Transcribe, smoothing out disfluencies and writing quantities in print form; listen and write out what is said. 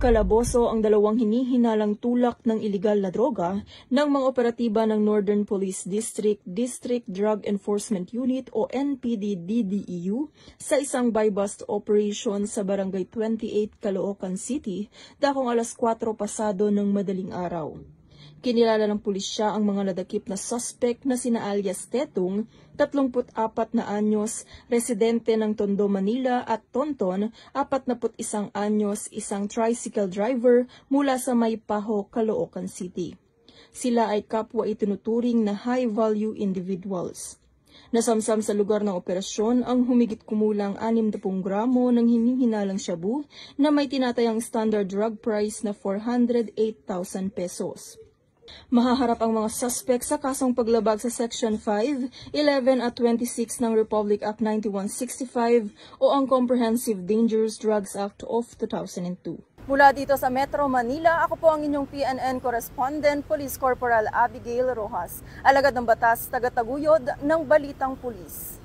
Kalaboso ang dalawang hinihinalang tulak ng iligal na droga ng mga operatiba ng Northern Police District Drug Enforcement Unit o NPD-DDEU sa isang buy-bust operation sa Barangay 28, Caloocan City, dakong alas 4 pasado ng madaling araw. Kinilala ng pulisya ang mga nadakip na suspect na sina alias Tetong, 34 na anyos, residente ng Tondo, Manila at Tonton, 41 anyos, isang tricycle driver mula sa Maypaho, Caloocan City. Sila ay kapwa itinuturing na high-value individuals. Nasamsam sa lugar ng operasyon ang humigit kumulang 60 gramo ng hinihinalang shabu na may tinatayang standard drug price na 408,000 pesos. Mahaharap ang mga suspect sa kasong paglabag sa Section 5, 11 at 26 ng Republic Act 9165 o ang Comprehensive Dangerous Drugs Act of 2002. Mula dito sa Metro Manila, ako po ang inyong PNN correspondent, Police Corporal Abigail Rojas, alagad ng batas, tagataguyod ng Balitang Pulis.